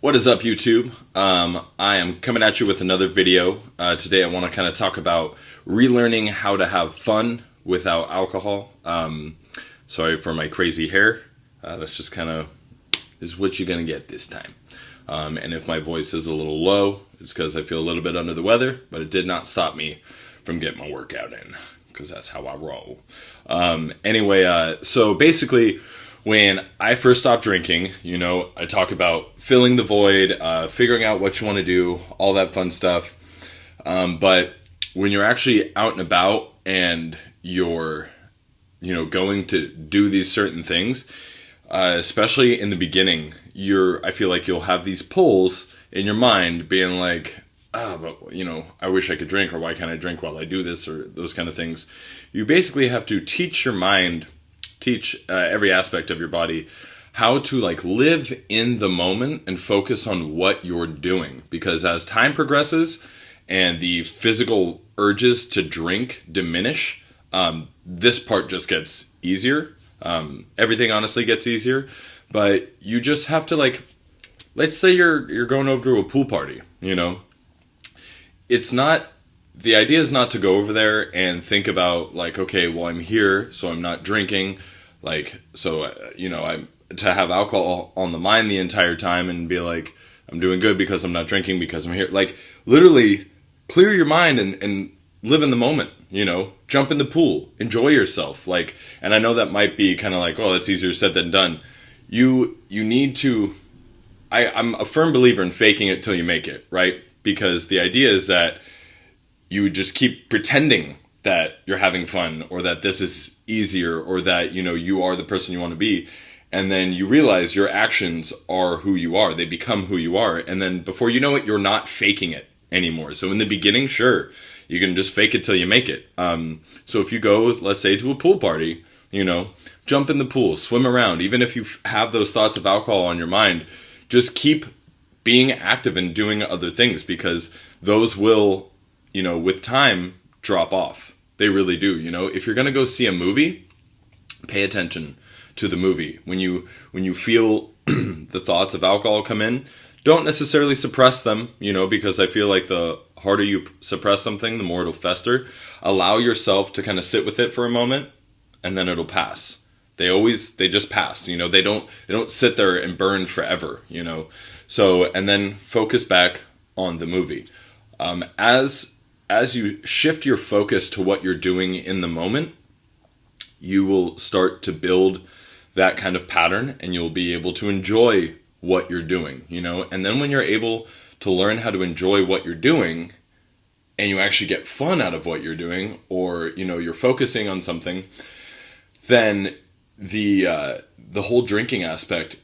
What is up, YouTube? I am coming at you with another video. Today I want to kind of talk about relearning how to have fun without alcohol. Sorry for my crazy hair. That's just kind of is what you're going to get this time. And if my voice is a little low, it's because I feel a little bit under the weather, but it did not stop me from getting my workout in, because that's how I roll. So basically, when I first stopped drinking, I talk about filling the void, figuring out what you want to do, all that fun stuff. But when you're actually out and about and you're, going to do these certain things, especially in the beginning, I feel like you'll have these pulls in your mind being like, but I wish I could drink, or why can't I drink while I do this, or those kind of things. You basically have to teach your mind, every aspect of your body how to live in the moment and focus on what you're doing. Because as time progresses and the physical urges to drink diminish, this part just gets easier. Everything honestly gets easier, but you just have to let's say you're going over to a pool party, it's not, the idea is not to go over there and think about okay, well, I'm here, so I'm not drinking. I'm to have alcohol on the mind the entire time and be like, I'm doing good because I'm not drinking, because I'm here. Literally clear your mind and live in the moment, jump in the pool, enjoy yourself. And I know that might be kind of well, it's easier said than done. You need to, I'm a firm believer in faking it till you make it, right? Because the idea is that you just keep pretending that you're having fun, or that this is easier, or that, you are the person you want to be. And then you realize your actions are who you are. They become who you are. And then before you know it, you're not faking it anymore. So in the beginning, sure, you can just fake it till you make it. So if you go, let's say, to a pool party, jump in the pool, swim around. Even if you have those thoughts of alcohol on your mind, just keep being active and doing other things, because those will, with time, drop off. They really do. If you're going to go see a movie, pay attention to the movie. When you feel the thoughts of alcohol come in, don't necessarily suppress them, because I feel like the harder you suppress something, the more it'll fester. Allow yourself to kind of sit with it for a moment, and then it'll pass. They just pass, they don't sit there and burn forever, So, and then focus back on the movie. As you shift your focus to what you're doing in the moment, you will start to build that kind of pattern, and you'll be able to enjoy what you're doing, And then when you're able to learn how to enjoy what you're doing, and you actually get fun out of what you're doing, or, you're focusing on something, then the whole drinking aspect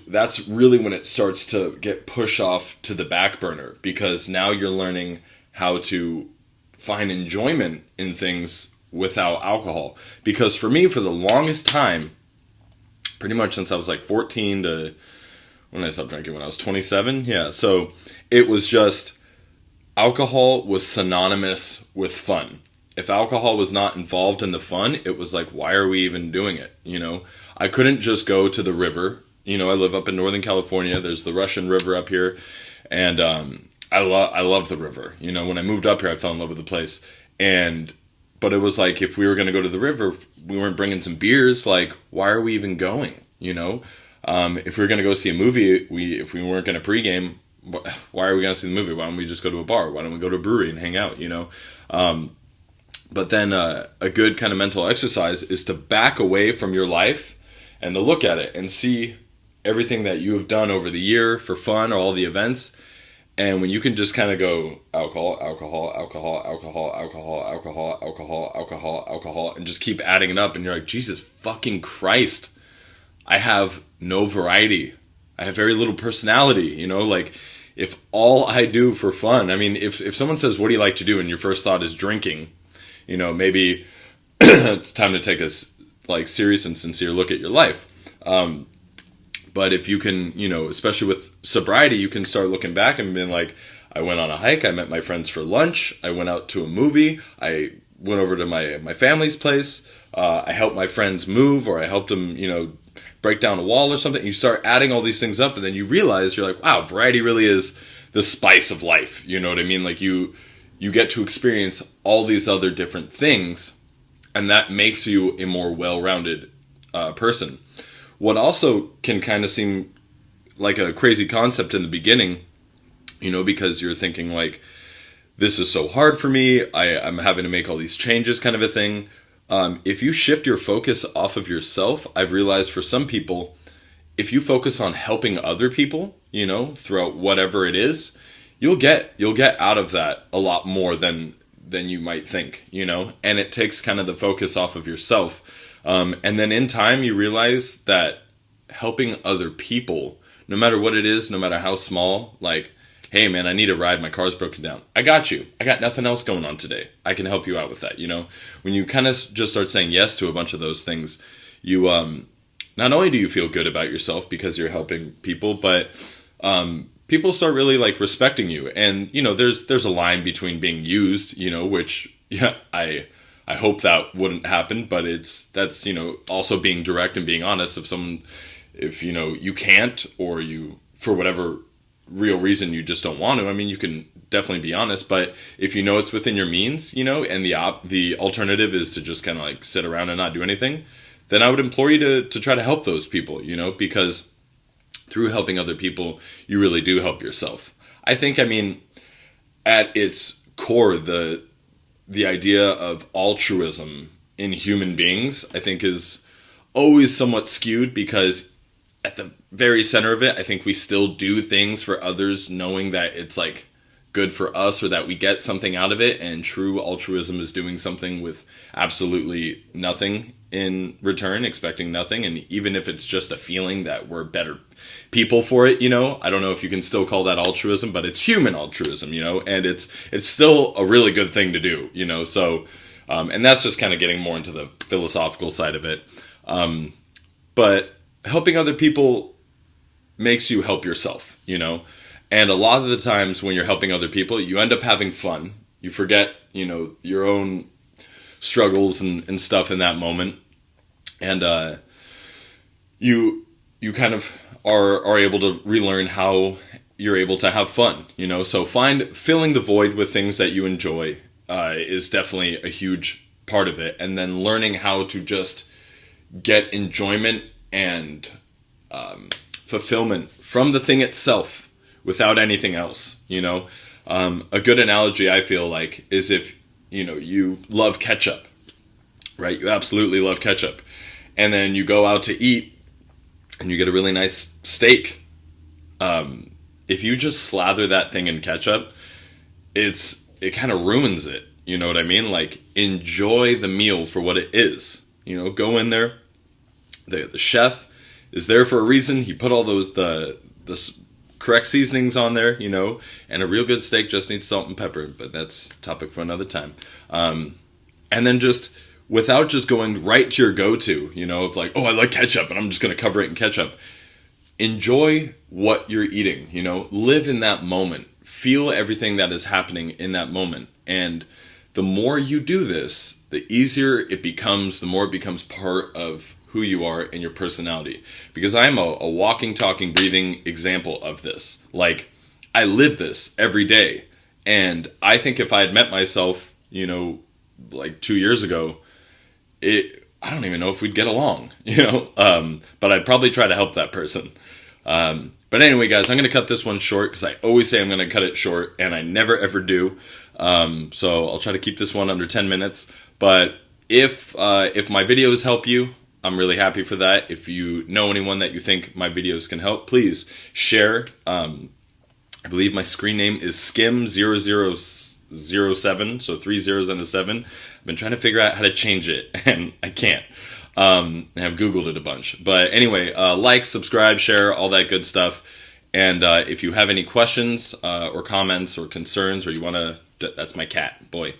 that's really when it starts to get pushed off to the back burner, because now you're learning how to find enjoyment in things without alcohol. Because for me, for the longest time, pretty much since I was 14 to when I stopped drinking, when I was 27, yeah. So it was just, alcohol was synonymous with fun. If alcohol was not involved in the fun, it was why are we even doing it? I couldn't just go to the river. I live up in Northern California. There's the Russian River up here, and I love the river. When I moved up here, I fell in love with the place. But it was if we were going to go to the river, we weren't bringing some beers. Why are we even going? If we were going to go see a movie, if we weren't going to pregame, why are we going to see the movie? Why don't we just go to a bar? Why don't we go to a brewery and hang out? But then a good kind of mental exercise is to back away from your life and to look at it and see everything that you have done over the year for fun, or all the events. And when you can just kind of go alcohol, alcohol, alcohol, alcohol, alcohol, alcohol, alcohol, alcohol, alcohol, and just keep adding it up, and you're like, Jesus fucking Christ, I have no variety. I have very little personality, if all I do for fun, if someone says, what do you like to do? And your first thought is drinking, maybe it's time to take a serious and sincere look at your life. But if you can, especially with sobriety, you can start looking back and being I went on a hike, I met my friends for lunch, I went out to a movie, I went over to my family's place, I helped my friends move, or I helped them, break down a wall or something. You start adding all these things up, and then you realize you're like, wow, variety really is the spice of life. You know what I mean? Like you get to experience all these other different things, and that makes you a more well-rounded person. What also can kind of seem like a crazy concept in the beginning, you know, because you're thinking like, this is so hard for me, I'm having to make all these changes kind of a thing. If you shift your focus off of yourself, I've realized for some people, if you focus on helping other people, you know, throughout whatever it is, you'll get out of that a lot more than you might think, you know, and it takes kind of the focus off of yourself. And then in time, you realize that helping other people, no matter what it is, no matter how small, like, hey man, I need a ride, my car's broken down. I got you. I got nothing else going on today. I can help you out with that, you know? When you kind of just start saying yes to a bunch of those things, you, not only do you feel good about yourself because you're helping people, but, people start really like respecting you. And, you know, there's a line between being used, you know, which, yeah, I hope that wouldn't happen, but that's, you know, also being direct and being honest. If, you know, you can't, or you, for whatever real reason, you just don't want to, I mean, you can definitely be honest, but if you know it's within your means, you know, and the alternative is to just kind of like sit around and not do anything, then I would implore you to try to help those people, you know, because through helping other people, you really do help yourself. I think, I mean, at its core, the idea of altruism in human beings, I think, is always somewhat skewed, because at the very center of it, I think we still do things for others knowing that it's like good for us, or that we get something out of it. And true altruism is doing something with absolutely nothing in return, expecting nothing. And even if it's just a feeling that we're better people for it, you know, I don't know if you can still call that altruism, but it's human altruism, you know, and it's still a really good thing to do, you know. So, and that's just kind of getting more into the philosophical side of it. But helping other people makes you help yourself, you know. And a lot of the times when you're helping other people, you end up having fun. You forget, you know, your own struggles and stuff in that moment. And you kind of are able to relearn how you're able to have fun, you know. So filling the void with things that you enjoy is definitely a huge part of it. And then learning how to just get enjoyment and fulfillment from the thing itself without anything else, you know. A good analogy, I feel like, is if, you know, you love ketchup, right? You absolutely love ketchup. And then you go out to eat and you get a really nice steak. If you just slather that thing in ketchup, it kind of ruins it. You know what I mean? Like, enjoy the meal for what it is. You know, go in there. The chef is there for a reason. He put all the correct seasonings on there, you know, and a real good steak just needs salt and pepper, but that's a topic for another time. And then just, without just going right to your go-to, you know, of like, oh, I like ketchup and I'm just going to cover it in ketchup. Enjoy what you're eating, you know, live in that moment, feel everything that is happening in that moment. And the more you do this, the easier it becomes, the more it becomes part of who you are and your personality. Because I'm a walking, talking, breathing example of this. Like, I live this every day. And I think if I had met myself, you know, like 2 years ago, I don't even know if we'd get along, you know, but I'd probably try to help that person. But anyway, guys, I'm going to cut this one short because I always say I'm going to cut it short and I never ever do. So I'll try to keep this one under 10 minutes. But if my videos help you, I'm really happy for that. If you know anyone that you think my videos can help, please share. I believe my screen name is Skim0007, so 3 zeros and a 7. I've been trying to figure out how to change it, and I can't. And I've Googled it a bunch. But anyway, like, subscribe, share, all that good stuff. And if you have any questions or comments or concerns, or you want to... That's my cat. Boy.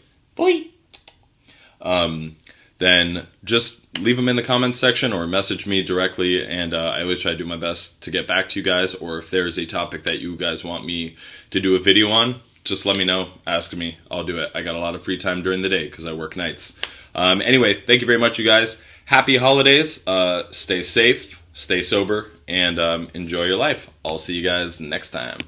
Then just leave them in the comments section or message me directly, and I always try to do my best to get back to you guys. Or if there's a topic that you guys want me to do a video on, just let me know, ask me, I'll do it. I got a lot of free time during the day because I work nights. Anyway, thank you very much, you guys. Happy holidays, stay safe, stay sober, and enjoy your life. I'll see you guys next time.